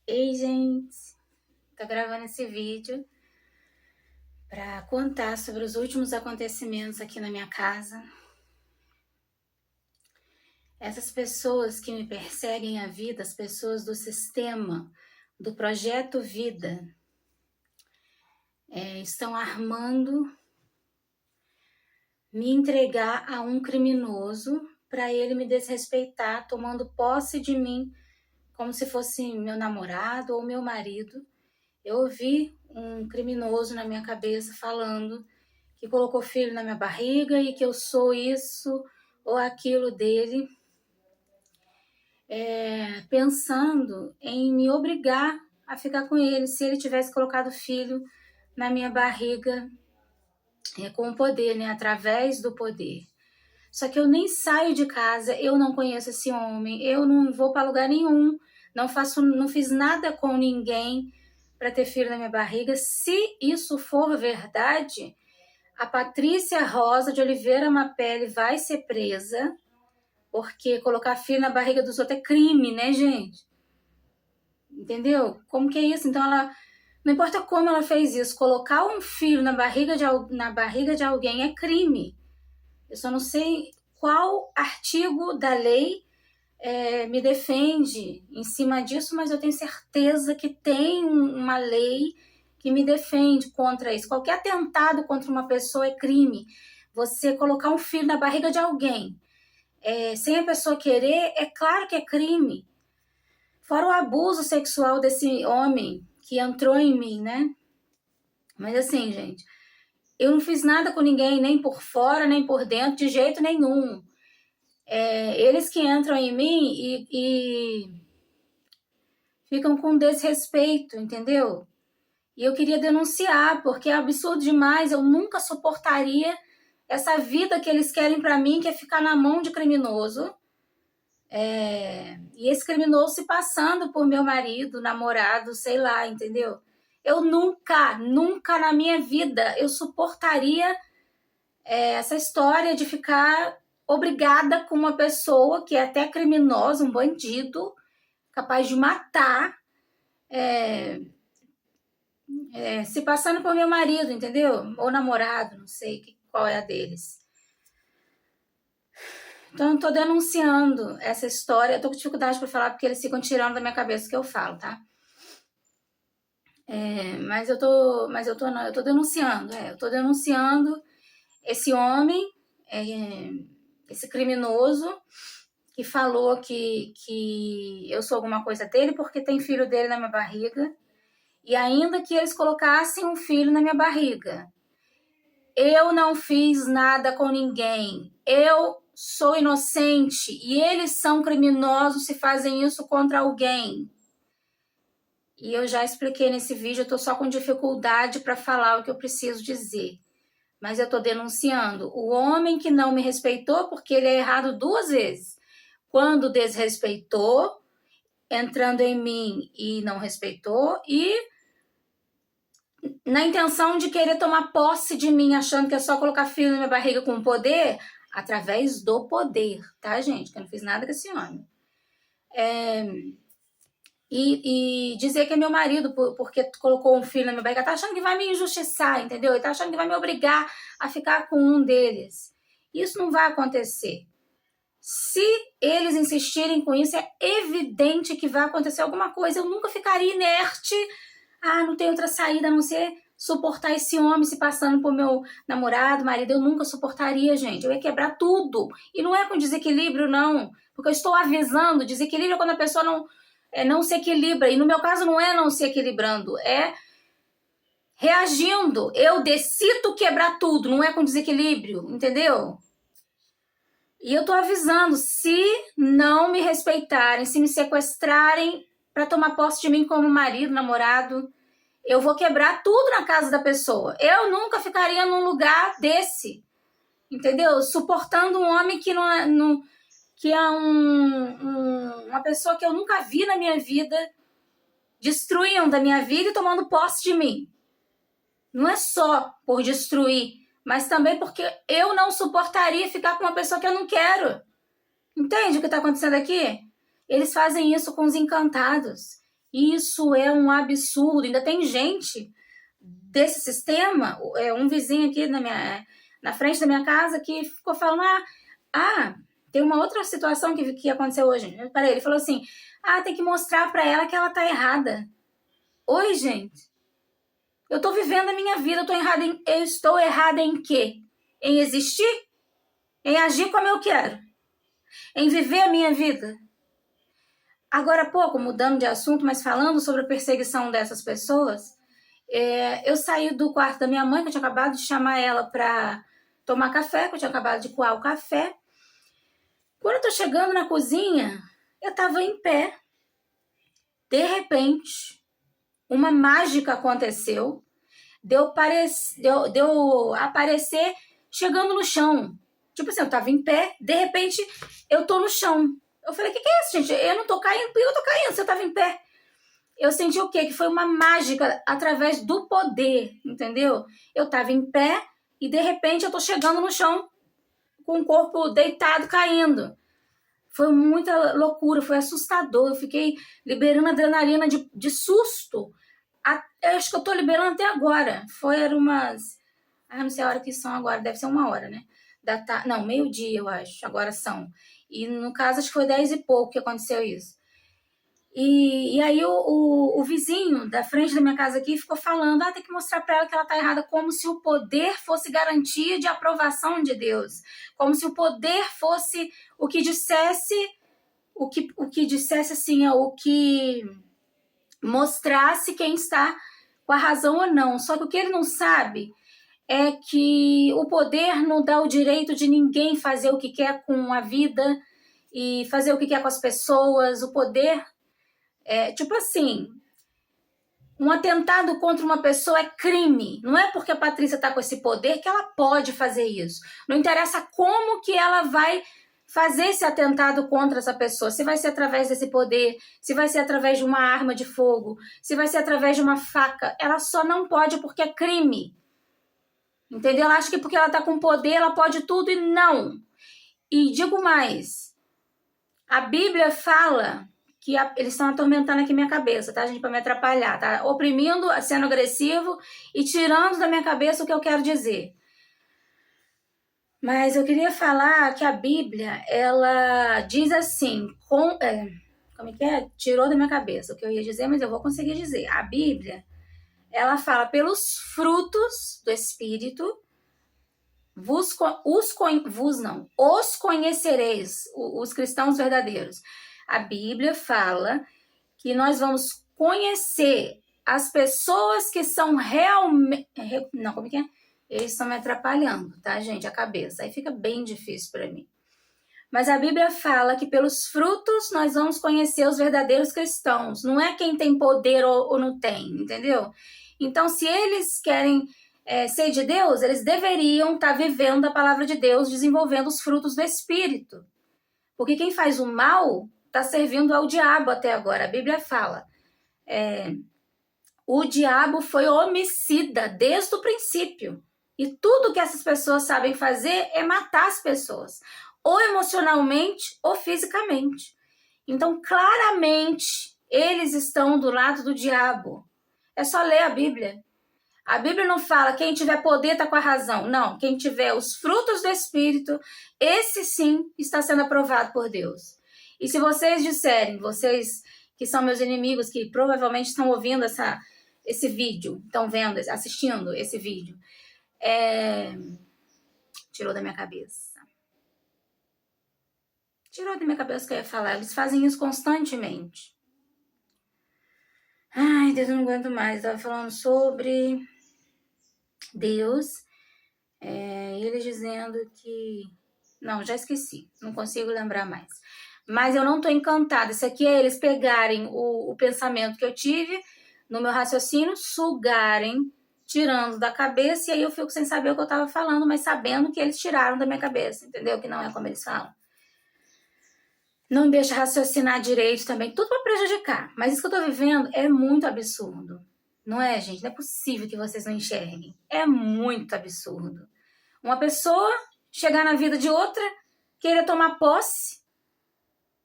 Ei, gente, tô gravando esse vídeo para contar sobre os últimos acontecimentos aqui na minha casa. Essas pessoas que me perseguem a vida, as pessoas do sistema, do projeto Vida, estão armando me entregar a um criminoso para ele me desrespeitar, tomando posse de mim como se fosse meu namorado ou meu marido. Eu ouvi um criminoso na minha cabeça falando que colocou filho na minha barriga e que eu sou isso ou aquilo dele, pensando em me obrigar a ficar com ele se ele tivesse colocado filho na minha barriga com o poder, né, através do poder. Só que eu nem saio de casa, eu não conheço esse homem, eu não vou para lugar nenhum, não fiz nada com ninguém para ter filho na minha barriga. Se isso for verdade, a Patrícia Rosa de Oliveira Mapelli vai ser presa, porque colocar filho na barriga dos outros é crime, né, gente? Entendeu? Como que é isso? Então ela, não importa como ela fez isso, colocar um filho na barriga de alguém é crime. Eu só não sei qual artigo da lei me defende em cima disso, mas eu tenho certeza que tem uma lei que me defende contra isso. Qualquer atentado contra uma pessoa é crime. Você colocar um filho na barriga de alguém sem a pessoa querer, é claro que é crime. Fora o abuso sexual desse homem que entrou em mim, né? Mas assim, gente, eu não fiz nada com ninguém, nem por fora, nem por dentro, de jeito nenhum. Eles que entram em mim e ficam com desrespeito, entendeu? E eu queria denunciar, porque é absurdo demais, eu nunca suportaria essa vida que eles querem para mim, que é ficar na mão de criminoso. E esse criminoso se passando por meu marido, namorado, sei lá, entendeu? Eu nunca na minha vida eu suportaria essa história de ficar obrigada com uma pessoa que é até criminosa, um bandido, capaz de matar, se passando por meu marido, entendeu? Ou namorado, não sei qual é a deles. Então, eu tô denunciando essa história. Eu tô com dificuldade para falar porque eles ficam tirando da minha cabeça o que eu falo, tá? Mas eu tô denunciando. Eu tô denunciando esse homem, esse criminoso, que falou que eu sou alguma coisa dele porque tem filho dele na minha barriga. E ainda que eles colocassem um filho na minha barriga. Eu não fiz nada com ninguém. Eu sou inocente e eles são criminosos se fazem isso contra alguém. E eu já expliquei nesse vídeo, eu tô só com dificuldade para falar o que eu preciso dizer. Mas eu tô denunciando o homem que não me respeitou, porque ele é errado duas vezes. Quando desrespeitou, entrando em mim e não respeitou, e na intenção de querer tomar posse de mim, achando que é só colocar filho na minha barriga com poder, através do poder, tá, gente? Que eu não fiz nada com esse homem. E dizer que é meu marido porque colocou um filho na minha barriga, tá achando que vai me injustiçar, entendeu? Ele tá achando que vai me obrigar a ficar com um deles. Isso não vai acontecer. Se eles insistirem com isso, é evidente que vai acontecer alguma coisa. Eu nunca ficaria inerte. Não tem outra saída a não ser suportar esse homem se passando por meu namorado, marido. Eu nunca suportaria, gente. Eu ia quebrar tudo. E não é com desequilíbrio, não. Porque eu estou avisando. Desequilíbrio é quando a pessoa não se equilibra. E no meu caso não é não se equilibrando. É reagindo. Eu decido quebrar tudo. Não é com desequilíbrio. Entendeu? E eu tô avisando, se não me respeitarem, se me sequestrarem para tomar posse de mim como marido, namorado, eu vou quebrar tudo na casa da pessoa. Eu nunca ficaria num lugar desse, entendeu? Suportando um homem que que é uma pessoa que eu nunca vi na minha vida, destruindo da minha vida e tomando posse de mim. Não é só por destruir, mas também porque eu não suportaria ficar com uma pessoa que eu não quero. Entende o que está acontecendo aqui? Eles fazem isso com os encantados. Isso é um absurdo. Ainda tem gente desse sistema, um vizinho aqui na frente da minha casa que ficou falando, tem uma outra situação que aconteceu hoje. Ele falou assim, tem que mostrar pra ela que ela tá errada. Oi, gente. Eu tô vivendo a minha vida, eu estou errada em quê? Em existir? Em agir como eu quero? Em viver a minha vida? Agora há pouco, mudando de assunto, mas falando sobre a perseguição dessas pessoas, eu saí do quarto da minha mãe, que eu tinha acabado de chamar ela pra tomar café, que eu tinha acabado de coar o café. Quando eu tô chegando na cozinha, eu tava em pé. De repente, uma mágica aconteceu, deu aparecer chegando no chão. Tipo assim, eu tava em pé, de repente eu tô no chão. Eu falei, o que é isso, gente? Eu não tô caindo, porque eu tô caindo, você tava em pé. Eu senti o quê? Que foi uma mágica através do poder, entendeu? Eu tava em pé e de repente eu tô chegando no chão com o corpo deitado, caindo. Foi muita loucura, foi assustador. Eu fiquei liberando adrenalina de susto. Eu acho que eu tô liberando até agora. Eram umas... não sei a hora que são agora, deve ser 1h, né? Não, meio-dia, eu acho, agora são. E no caso, acho que foi 10 e pouco que aconteceu isso. E aí o vizinho da frente da minha casa aqui ficou falando, tem que mostrar para ela que ela tá errada, como se o poder fosse garantia de aprovação de Deus, como se o poder fosse o que dissesse, o que dissesse assim, o que mostrasse quem está com a razão ou não. Só que o que ele não sabe é que o poder não dá o direito de ninguém fazer o que quer com a vida e fazer o que quer com as pessoas. O poder tipo assim, um atentado contra uma pessoa é crime. Não é porque a Patrícia está com esse poder que ela pode fazer isso. Não interessa como que ela vai fazer esse atentado contra essa pessoa. Se vai ser através desse poder, se vai ser através de uma arma de fogo, se vai ser através de uma faca. Ela só não pode porque é crime. Entendeu? Ela acha que porque ela está com poder, ela pode tudo e não. E digo mais, a Bíblia fala que eles estão atormentando aqui minha cabeça, tá, gente? Para me atrapalhar, tá? Oprimindo, sendo agressivo e tirando da minha cabeça o que eu quero dizer. Mas eu queria falar que a Bíblia, ela diz assim, como é que é? Tirou da minha cabeça o que eu ia dizer, mas eu vou conseguir dizer. A Bíblia, ela fala pelos frutos do Espírito, os conhecereis, os cristãos verdadeiros. A Bíblia fala que nós vamos conhecer as pessoas que são realmente... Não, como é que é? Eles estão me atrapalhando, tá, gente? A cabeça. Aí fica bem difícil para mim. Mas a Bíblia fala que pelos frutos nós vamos conhecer os verdadeiros cristãos. Não é quem tem poder ou não tem, entendeu? Então, se eles querem ser de Deus, eles deveriam estar vivendo a palavra de Deus, desenvolvendo os frutos do Espírito. Porque quem faz o mal está servindo ao diabo até agora. A Bíblia fala, o diabo foi homicida desde o princípio. E tudo que essas pessoas sabem fazer é matar as pessoas, ou emocionalmente ou fisicamente. Então, claramente, eles estão do lado do diabo. É só ler a Bíblia. A Bíblia não fala quem tiver poder está com a razão. Não, quem tiver os frutos do Espírito, esse sim está sendo aprovado por Deus. E se vocês disserem, vocês que são meus inimigos, que provavelmente estão ouvindo esse vídeo, estão vendo, assistindo esse vídeo, tirou da minha cabeça. Tirou da minha cabeça o que eu ia falar. Eles fazem isso constantemente. Ai, Deus, eu não aguento mais. Estava falando sobre Deus. Eles dizendo que... Não, já esqueci. Não consigo lembrar mais. Mas eu não estou encantada. Isso aqui é eles pegarem o pensamento que eu tive no meu raciocínio, sugarem, tirando da cabeça, e aí eu fico sem saber o que eu estava falando, mas sabendo que eles tiraram da minha cabeça, entendeu? Que não é como eles falam. Não me deixa raciocinar direito também, tudo para prejudicar. Mas isso que eu tô vivendo é muito absurdo. Não é, gente? Não é possível que vocês não enxerguem. É muito absurdo. Uma pessoa chegar na vida de outra, querer tomar posse,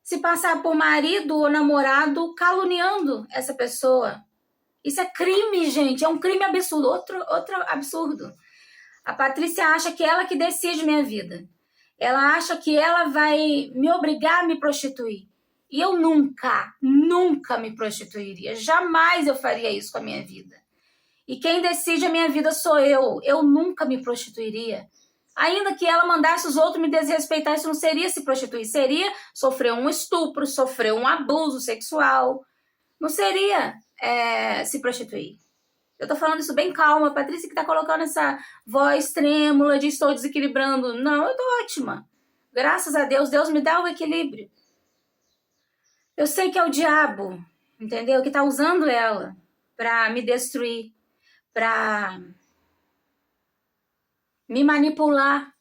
se passar por marido ou namorado caluniando essa pessoa. Isso é crime, gente, é um crime absurdo, outro absurdo. A Patrícia acha que ela que decide minha vida. Ela acha que ela vai me obrigar a me prostituir. E eu nunca me prostituiria. Jamais eu faria isso com a minha vida. E quem decide a minha vida sou eu. Eu nunca me prostituiria. Ainda que ela mandasse os outros me desrespeitar, isso não seria se prostituir. Seria sofrer um estupro, sofrer um abuso sexual. Não seria se prostituir. Eu tô falando isso bem calma. A Patrícia que tá colocando essa voz trêmula de estou desequilibrando. Não, eu tô ótima. Graças a Deus, Deus me dá o equilíbrio. Eu sei que é o diabo, entendeu? Que tá usando ela pra me destruir, pra me manipular.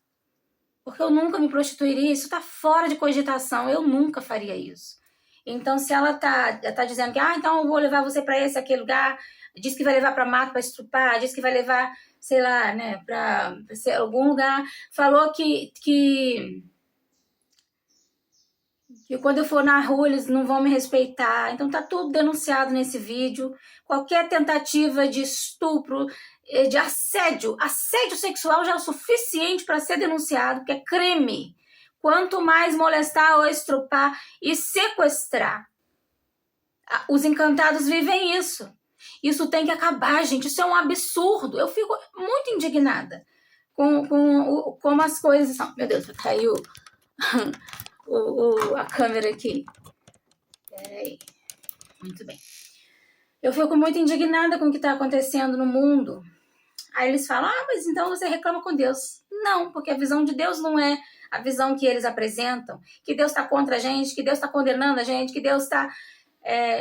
Porque eu nunca me prostituiria. Isso tá fora de cogitação. Eu nunca faria isso. Então, se ela tá dizendo que, então eu vou levar você pra esse, aquele lugar, diz que vai levar pra mato, pra estrupar, diz que vai levar, sei lá, né, pra algum lugar, falou que quando eu for na rua eles não vão me respeitar. Então tá tudo denunciado nesse vídeo. Qualquer tentativa de estupro, de assédio sexual já é o suficiente para ser denunciado, que é crime. Quanto mais molestar ou estrupar e sequestrar. Os encantados vivem isso. Isso tem que acabar, gente. Isso é um absurdo. Eu fico muito indignada com como as coisas são. Meu Deus, caiu a câmera aqui. Peraí. Muito bem. Eu fico muito indignada com o que está acontecendo no mundo. Aí eles falam, mas então você reclama com Deus. Não, porque a visão de Deus não é a visão que eles apresentam, que Deus está contra a gente, que Deus está condenando a gente, que Deus está...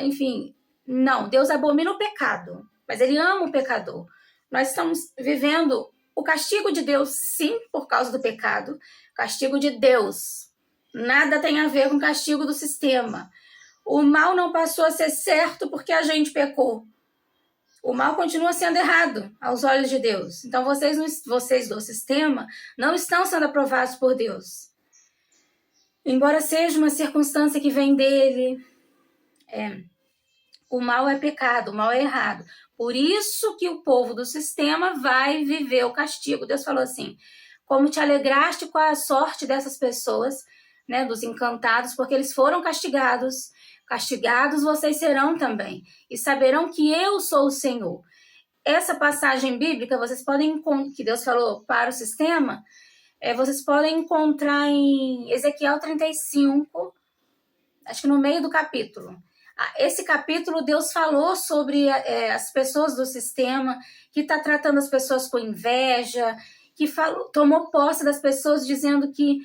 enfim, não, Deus abomina o pecado, mas Ele ama o pecador. Nós estamos vivendo o castigo de Deus, sim, por causa do pecado, castigo de Deus. Nada tem a ver com o castigo do sistema. O mal não passou a ser certo porque a gente pecou. O mal continua sendo errado aos olhos de Deus. Então, vocês do sistema não estão sendo aprovados por Deus. Embora seja uma circunstância que vem dele, o mal é pecado, o mal é errado. Por isso que o povo do sistema vai viver o castigo. Deus falou assim, como te alegraste com a sorte dessas pessoas, né, dos encantados, porque eles foram castigados, castigados vocês serão também, e saberão que eu sou o Senhor. Essa passagem bíblica, vocês podem, que Deus falou para o sistema, vocês podem encontrar em Ezequiel 35, acho que no meio do capítulo. Esse capítulo, Deus falou sobre as pessoas do sistema, que está tratando as pessoas com inveja, que tomou posse das pessoas dizendo que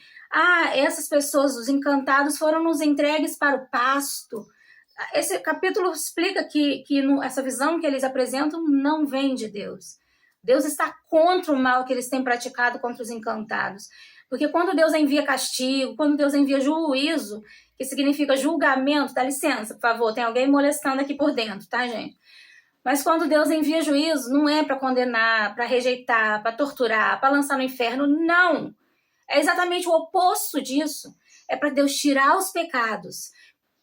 essas pessoas, os encantados, foram nos entregues para o pasto. Esse capítulo explica que essa visão que eles apresentam não vem de Deus. Deus está contra o mal que eles têm praticado contra os encantados. Porque quando Deus envia castigo, quando Deus envia juízo, que significa julgamento, dá licença, por favor, tem alguém molestando aqui por dentro, tá, gente? Mas quando Deus envia juízo, não é para condenar, para rejeitar, para torturar, para lançar no inferno, não. É exatamente o oposto disso. É para Deus tirar os pecados,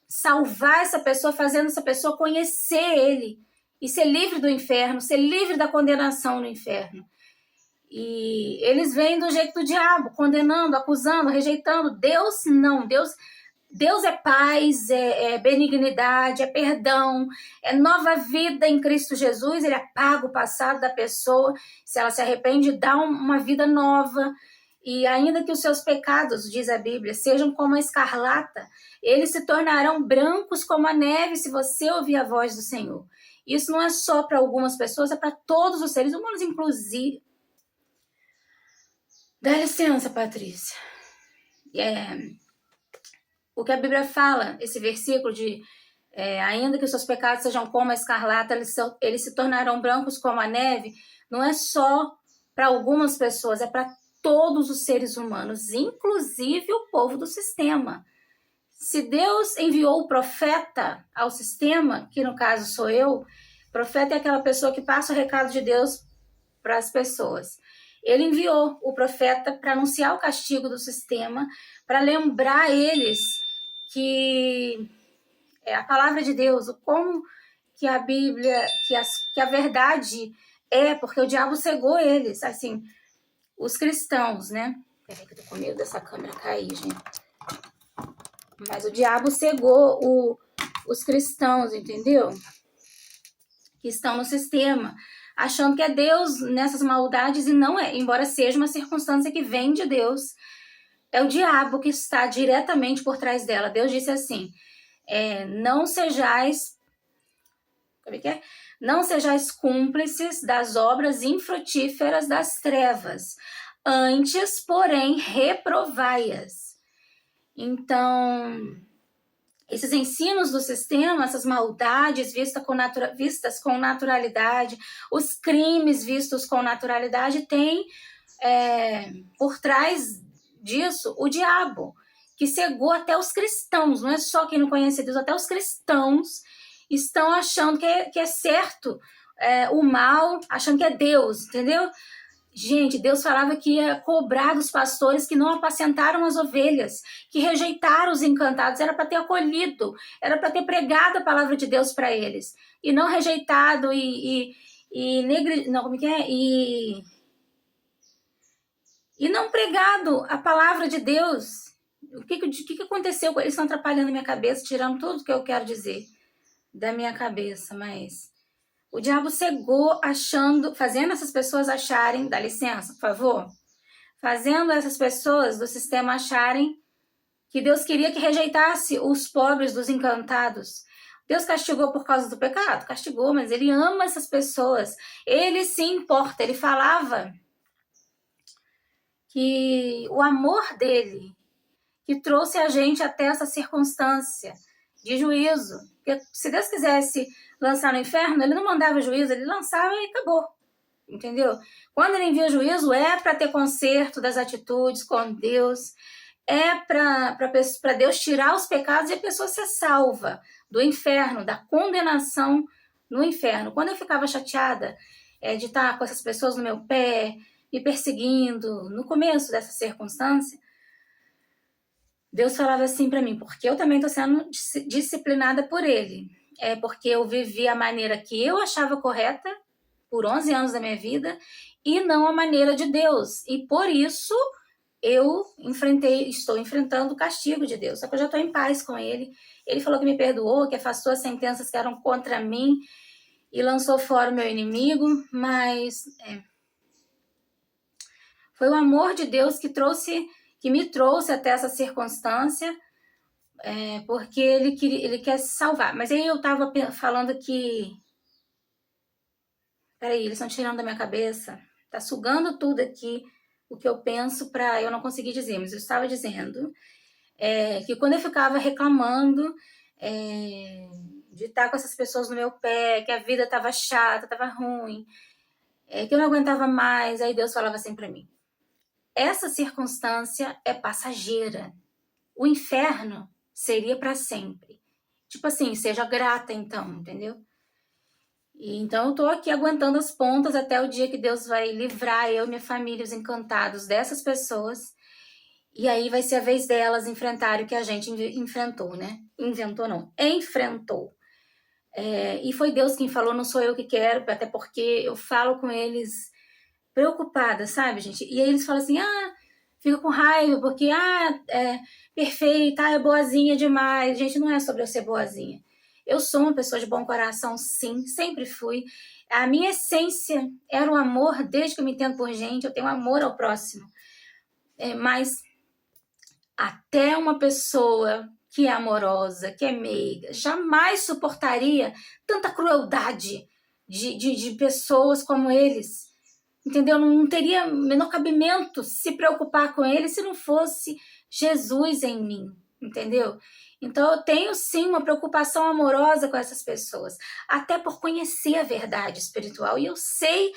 salvar essa pessoa, fazendo essa pessoa conhecer Ele e ser livre do inferno, ser livre da condenação no inferno. E eles vêm do jeito do diabo, condenando, acusando, rejeitando. Deus não, Deus é paz, é benignidade, é perdão, é nova vida em Cristo Jesus. Ele apaga o passado da pessoa, se ela se arrepende, dá uma vida nova. E ainda que os seus pecados, diz a Bíblia, sejam como a escarlata, eles se tornarão brancos como a neve se você ouvir a voz do Senhor. Isso não é só para algumas pessoas, é para todos os seres humanos, inclusive. Dá licença, Patrícia. O que a Bíblia fala, esse versículo de ainda que os seus pecados sejam como a escarlata, eles se tornarão brancos como a neve, não é só para algumas pessoas, é para todos os seres humanos, inclusive o povo do sistema. Se Deus enviou o profeta ao sistema, que no caso sou eu, profeta é aquela pessoa que passa o recado de Deus para as pessoas. Ele enviou o profeta para anunciar o castigo do sistema, para lembrar eles que é a palavra de Deus, como que a Bíblia, que a verdade é, porque o diabo cegou eles, assim, os cristãos, né? Peraí que eu tô com medo dessa câmera cair, gente. Mas o diabo cegou os cristãos, entendeu? Que estão no sistema, achando que é Deus nessas maldades e não é, embora seja uma circunstância que vem de Deus, é o diabo que está diretamente por trás dela. Deus disse assim, não sejais, como é que é? Não sejais cúmplices das obras infrutíferas das trevas, antes, porém, reprovai-as. Então, esses ensinos do sistema, essas maldades vistas com naturalidade, os crimes vistos com naturalidade, tem por trás disso o diabo, que cegou até os cristãos, não é só quem não conhece Deus, até os cristãos estão achando que é certo o mal, achando que é Deus, entendeu? Gente, Deus falava que ia cobrar dos pastores que não apacentaram as ovelhas, que rejeitaram os encantados, era para ter acolhido, era para ter pregado a palavra de Deus para eles, e não rejeitado e não pregado a palavra de Deus. O que aconteceu com eles? Estão atrapalhando a minha cabeça, tirando tudo que eu quero dizer da minha cabeça, mas o diabo cegou, fazendo essas pessoas acharem, dá licença, por favor, fazendo essas pessoas do sistema acharem que Deus queria que rejeitasse os pobres dos encantados. Deus castigou por causa do pecado? Castigou, mas ele ama essas pessoas. Ele se importa, ele falava que o amor dele, que trouxe a gente até essa circunstância de juízo. Porque se Deus quisesse lançar no inferno, ele não mandava juízo, ele lançava e acabou. Entendeu? Quando ele envia juízo, é para ter conserto das atitudes com Deus, é para Deus tirar os pecados e a pessoa ser salva do inferno, da condenação no inferno. Quando eu ficava chateada de estar com essas pessoas no meu pé, me perseguindo, no começo dessa circunstância, Deus falava assim para mim, porque eu também estou sendo disciplinada por ele. É porque eu vivi a maneira que eu achava correta por 11 anos da minha vida e não a maneira de Deus. E por isso eu estou enfrentando o castigo de Deus. Só que eu já estou em paz com ele. Ele falou que me perdoou, que afastou as sentenças que eram contra mim e lançou fora o meu inimigo, mas foi o amor de Deus que me trouxe até essa circunstância, porque ele quer se salvar. Mas aí eu estava falando que... Peraí, eles estão tirando da minha cabeça, tá sugando tudo aqui, o que eu penso para eu não conseguir dizer. Mas eu estava dizendo que quando eu ficava reclamando de estar com essas pessoas no meu pé, que a vida estava chata, estava ruim, que eu não aguentava mais, aí Deus falava assim para mim, essa circunstância é passageira. O inferno seria para sempre. Tipo assim, seja grata então, entendeu? E então eu tô aqui aguentando as pontas até o dia que Deus vai livrar eu e minha família, os encantados dessas pessoas. E aí vai ser a vez delas enfrentarem o que a gente enfrentou, né? Inventou não, enfrentou. E foi Deus quem falou, não sou eu que quero, até porque eu falo com eles preocupada, sabe, gente? E aí eles falam assim, fica com raiva, porque, é perfeita, é boazinha demais. Gente, não é sobre eu ser boazinha. Eu sou uma pessoa de bom coração, sim, sempre fui. A minha essência era o amor, desde que eu me entendo por gente, eu tenho amor ao próximo. Mas até uma pessoa que é amorosa, que é meiga, jamais suportaria tanta crueldade de pessoas como eles. Entendeu? Não teria menor cabimento se preocupar com ele se não fosse Jesus em mim, entendeu? Então eu tenho sim uma preocupação amorosa com essas pessoas, até por conhecer a verdade espiritual, e eu sei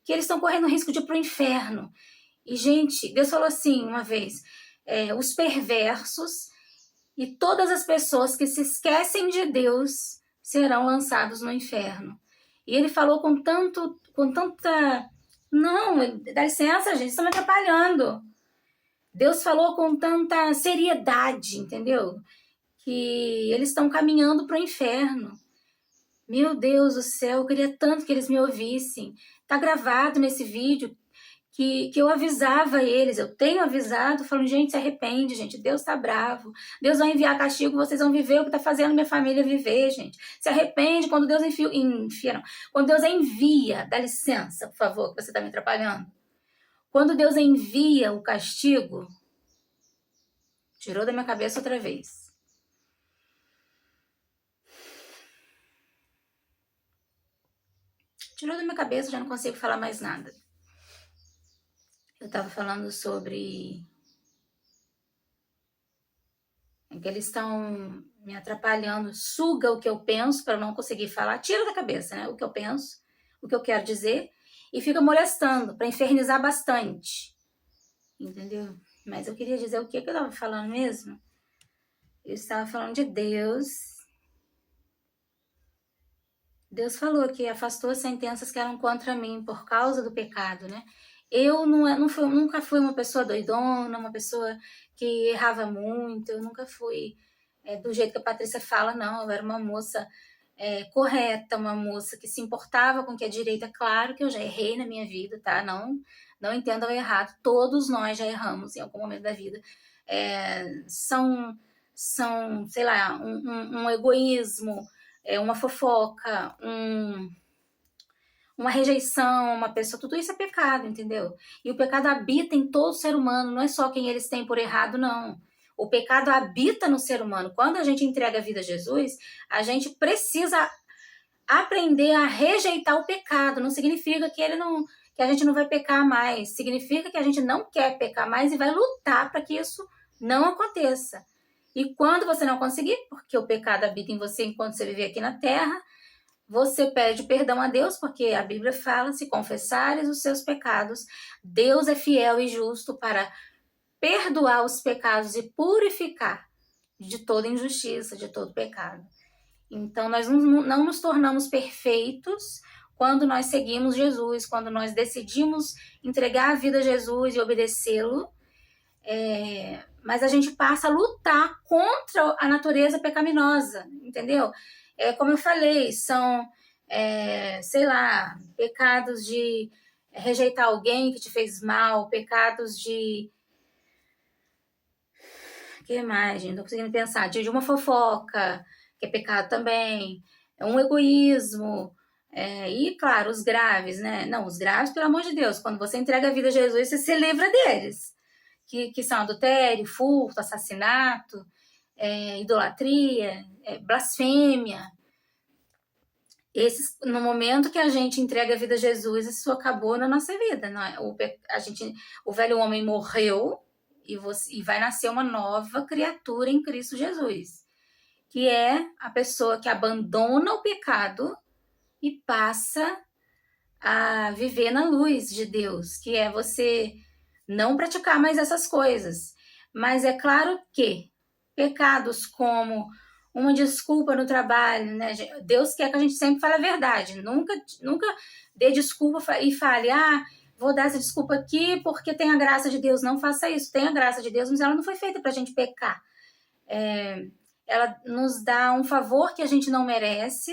que eles estão correndo risco de ir para o inferno. E gente, Deus falou assim uma vez, os perversos e todas as pessoas que se esquecem de Deus serão lançados no inferno. E ele falou com tanta... Não, dá licença, gente, estão me atrapalhando. Deus falou com tanta seriedade, entendeu? que eles estão caminhando para o inferno. Meu Deus do céu, eu queria tanto que eles me ouvissem. Tá gravado nesse vídeo que eu avisava eles, eu tenho avisado, falando, gente, se arrepende, gente, Deus tá bravo, Deus vai enviar castigo, vocês vão viver o que tá fazendo minha família viver, gente. Se arrepende quando Deus quando Deus envia, dá licença, por favor, que você tá me atrapalhando. Quando Deus envia o castigo, tirou da minha cabeça outra vez. Tirou da minha cabeça, já não consigo falar mais nada. Eu estava falando sobre que eles estão me atrapalhando, suga o que eu penso para eu não conseguir falar, tira da cabeça, né? O que eu penso, o que eu quero dizer, e fica molestando para infernizar bastante, entendeu? Mas eu queria dizer o que eu estava falando mesmo. Eu estava falando de Deus. Deus falou que afastou as sentenças que eram contra mim por causa do pecado, né? Eu nunca fui uma pessoa doidona, uma pessoa que errava muito, eu nunca fui do jeito que a Patrícia fala, não. Eu era uma moça correta, uma moça que se importava com o que é direito. É claro que eu já errei na minha vida, tá? Não entendam errado, todos nós já erramos em algum momento da vida. São, sei lá, um egoísmo, uma fofoca, uma rejeição, uma pessoa, tudo isso é pecado, entendeu? E o pecado habita em todo ser humano, não é só quem eles têm por errado, não. O pecado habita no ser humano. Quando a gente entrega a vida a Jesus, a gente precisa aprender a rejeitar o pecado. Não significa que que a gente não vai pecar mais. Significa que a gente não quer pecar mais e vai lutar para que isso não aconteça. E quando você não conseguir, porque o pecado habita em você enquanto você vive aqui na terra, você pede perdão a Deus, porque a Bíblia fala, se confessares os seus pecados, Deus é fiel e justo para perdoar os pecados e purificar de toda injustiça, de todo pecado. Então, nós não nos tornamos perfeitos quando nós seguimos Jesus, quando nós decidimos entregar a vida a Jesus e obedecê-lo, mas a gente passa a lutar contra a natureza pecaminosa, entendeu? Como eu falei, são, sei lá, pecados de rejeitar alguém que te fez mal, pecados de... O que mais, gente? Não tô conseguindo pensar. De uma fofoca, que é pecado também. Um egoísmo. E, claro, os graves, né? Não, os graves, pelo amor de Deus. Quando você entrega a vida a Jesus, você se livra deles. Que são adultério, furto, assassinato, idolatria, blasfêmia. No momento que a gente entrega a vida a Jesus, isso acabou na nossa vida. Não é? O velho homem morreu e vai nascer uma nova criatura em Cristo Jesus, que é a pessoa que abandona o pecado e passa a viver na luz de Deus, que é você não praticar mais essas coisas. Mas é claro que pecados como uma desculpa no trabalho, né? Deus quer que a gente sempre fale a verdade. Nunca dê desculpa e fale, vou dar essa desculpa aqui porque tem a graça de Deus. Não faça isso. Tem a graça de Deus, mas ela não foi feita para a gente pecar. Ela nos dá um favor que a gente não merece.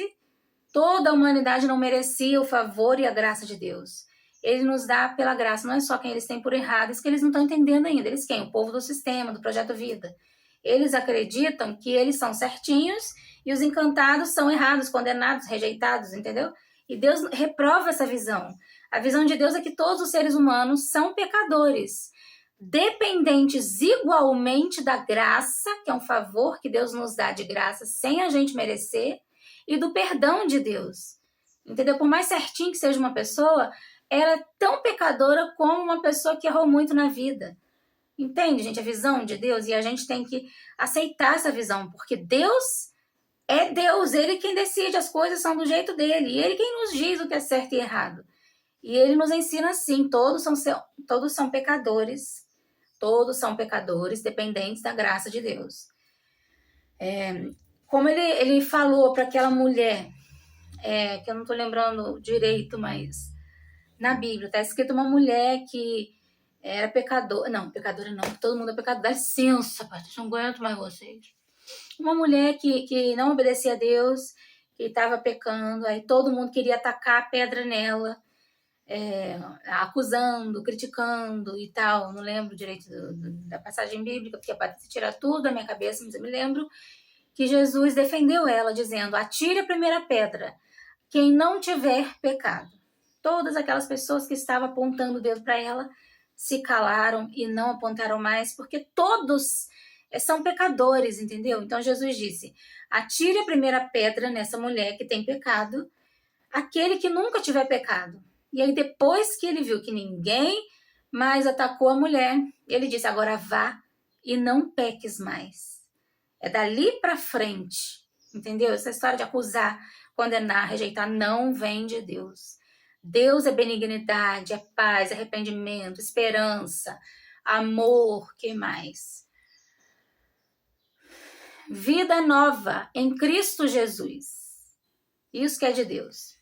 Toda a humanidade não merecia o favor e a graça de Deus. Ele nos dá pela graça, não é só quem eles têm por errado, isso que eles não estão entendendo ainda. Eles quem? O povo do sistema, do Projeto Vida. Eles acreditam que eles são certinhos e os encantados são errados, condenados, rejeitados, entendeu? E Deus reprova essa visão. A visão de Deus é que todos os seres humanos são pecadores, dependentes igualmente da graça, que é um favor que Deus nos dá de graça sem a gente merecer, e do perdão de Deus. Entendeu? Por mais certinho que seja uma pessoa, ela é tão pecadora como uma pessoa que errou muito na vida. Entende, gente? A visão de Deus, e a gente tem que aceitar essa visão, porque Deus é Deus, Ele quem decide, as coisas são do jeito dele, e Ele quem nos diz o que é certo e errado. E Ele nos ensina assim, todos são pecadores, dependentes da graça de Deus. Como ele falou para aquela mulher, que eu não estou lembrando direito, mas na Bíblia está escrito uma mulher que era pecadora. Não, pecadora não, todo mundo é pecador. Dá licença, Patrícia, não aguento mais vocês. Uma mulher que não obedecia a Deus, que estava pecando, aí todo mundo queria atacar a pedra nela, acusando, criticando e tal. Não lembro direito da passagem bíblica, porque a Patrícia tira tudo da minha cabeça, mas eu me lembro que Jesus defendeu ela, dizendo: atire a primeira pedra, quem não tiver pecado. Todas aquelas pessoas que estavam apontando o dedo para ela se calaram e não apontaram mais, porque todos são pecadores, entendeu? Então Jesus disse: atire a primeira pedra nessa mulher que tem pecado, aquele que nunca tiver pecado. E aí, depois que ele viu que ninguém mais atacou a mulher, ele disse: agora vá e não peques mais. É dali para frente, entendeu? Essa história de acusar, condenar, rejeitar não vem de Deus. Deus é benignidade, é paz, é arrependimento, esperança, amor, que mais? Vida nova em Cristo Jesus. Isso que é de Deus.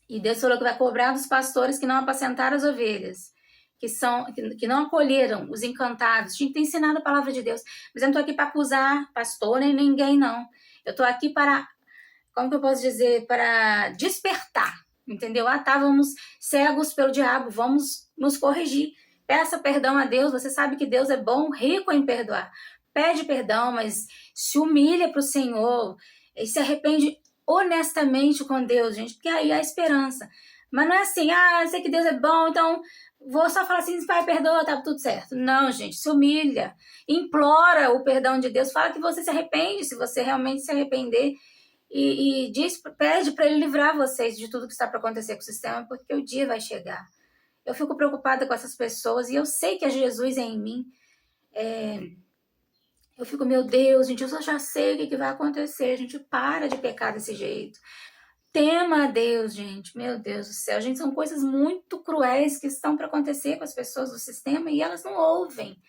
E Deus falou que vai cobrar dos pastores que não apacentaram as ovelhas, que não acolheram os encantados. A gente tem ensinado a palavra de Deus, mas eu não estou aqui para acusar pastor nem ninguém, não. Eu estou aqui para, como que eu posso dizer, para despertar, entendeu? Estávamos cegos pelo diabo, vamos nos corrigir. Peça perdão a Deus, você sabe que Deus é bom, rico em perdoar. Pede perdão, mas se humilha para o Senhor e se arrepende honestamente com Deus, gente, porque aí há esperança. Mas não é assim, eu sei que Deus é bom, então vou só falar assim: pai, perdoa, tá tudo certo. Não, gente, se humilha, implora o perdão de Deus, fala que você se arrepende, se você realmente se arrepender, e pede para ele livrar vocês de tudo que está para acontecer com o sistema, porque o dia vai chegar. Eu fico preocupada com essas pessoas, e eu sei que Jesus é em mim. Eu fico, meu Deus, gente, eu já sei o que vai acontecer. A gente para de pecar desse jeito. Tema a Deus, gente. Meu Deus do céu. Gente, são coisas muito cruéis que estão para acontecer com as pessoas do sistema e elas não ouvem.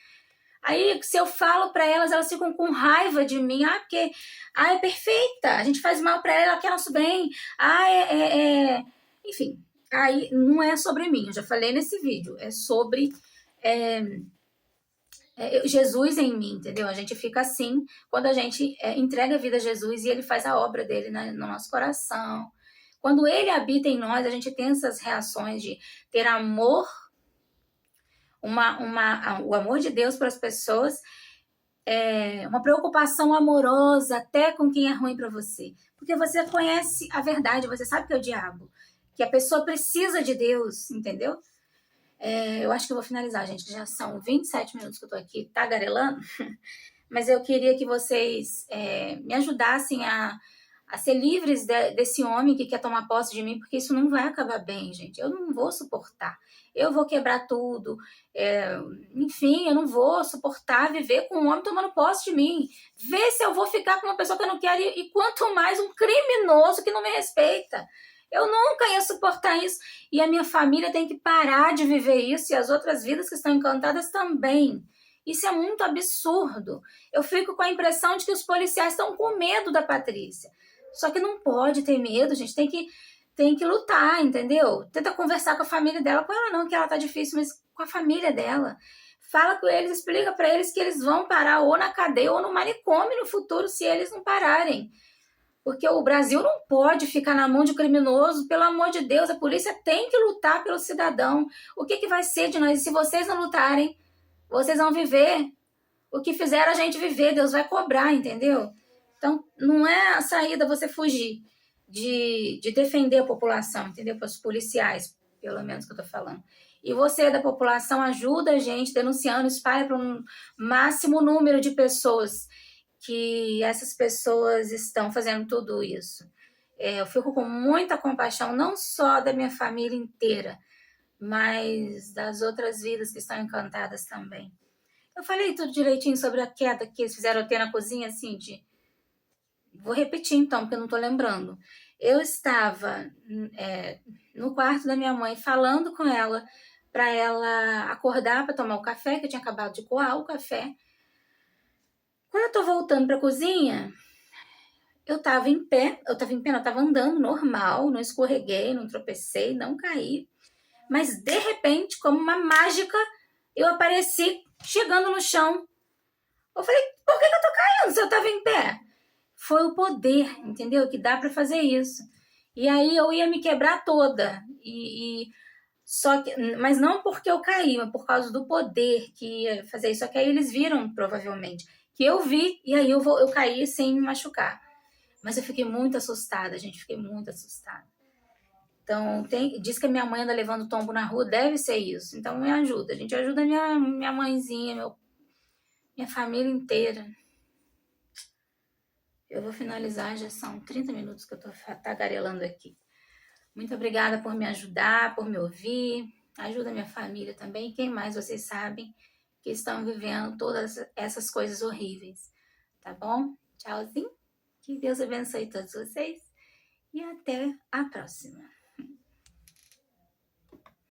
Aí, se eu falo para elas, elas ficam com raiva de mim. Porque é perfeita. A gente faz mal para ela, ela quer nosso bem. Enfim, aí não é sobre mim. Eu já falei nesse vídeo. É sobre Jesus em mim, entendeu? A gente fica assim quando a gente entrega a vida a Jesus e ele faz a obra dele no nosso coração. Quando ele habita em nós, a gente tem essas reações de ter amor, o amor de Deus para as pessoas, uma preocupação amorosa até com quem é ruim para você. Porque você conhece a verdade, você sabe que é o diabo, que a pessoa precisa de Deus, entendeu? Eu acho que eu vou finalizar, gente. Já são 27 minutos que eu tô aqui tagarelando. Mas eu queria que vocês me ajudassem a ser livres desse homem que quer tomar posse de mim, porque isso não vai acabar bem, gente. Eu não vou suportar. Eu vou quebrar tudo. Enfim, eu não vou suportar viver com um homem tomando posse de mim. Ver se eu vou ficar com uma pessoa que eu não quero e quanto mais um criminoso que não me respeita. Eu nunca ia suportar isso. E a minha família tem que parar de viver isso e as outras vidas que estão encantadas também. Isso é muito absurdo. Eu fico com a impressão de que os policiais estão com medo da Patrícia. Só que não pode ter medo, gente. Tem que lutar, entendeu? Tenta conversar com a família dela. Com ela não, que ela tá difícil, mas com a família dela. Fala com eles, explica para eles que eles vão parar ou na cadeia ou no manicômio no futuro se eles não pararem. Porque o Brasil não pode ficar na mão de criminoso, pelo amor de Deus, a polícia tem que lutar pelo cidadão. O que vai ser de nós? E se vocês não lutarem, vocês vão viver o que fizeram a gente viver, Deus vai cobrar, entendeu? Então, não é a saída você fugir de defender a população, entendeu? Para os policiais, pelo menos que eu tô falando. E você da população ajuda a gente denunciando, espalha para um máximo número de pessoas que essas pessoas estão fazendo tudo isso. Eu fico com muita compaixão, não só da minha família inteira, mas das outras vidas que estão encantadas também. Eu falei tudo direitinho sobre a queda que eles fizeram ter na cozinha, assim, Vou repetir então, porque eu não tô lembrando. Eu estava no quarto da minha mãe falando com ela para ela acordar para tomar o café, que eu tinha acabado de coar o café. Quando eu tô voltando pra cozinha, eu tava em pé, eu tava andando normal, não escorreguei, não tropecei, não caí. Mas de repente, como uma mágica, eu apareci chegando no chão, Eu falei, por que eu tô caindo se eu tava em pé? Foi o poder, entendeu? Que dá para fazer isso. E aí eu ia me quebrar toda. Só que, mas não porque eu caí, mas por causa do poder que ia fazer isso. Só que aí eles viram, provavelmente, que eu vi, e aí eu caí sem me machucar. Mas eu fiquei muito assustada, gente, fiquei muito assustada. Então, diz que a minha mãe anda levando tombo na rua, deve ser isso. Então, me ajuda. A gente ajuda minha mãezinha, minha família inteira. Eu vou finalizar, já são 30 minutos que eu tô tagarelando aqui. Muito obrigada por me ajudar, por me ouvir. Ajuda minha família também. Quem mais vocês sabem que estão vivendo todas essas coisas horríveis. Tá bom? Tchauzinho. Que Deus abençoe todos vocês. E até a próxima.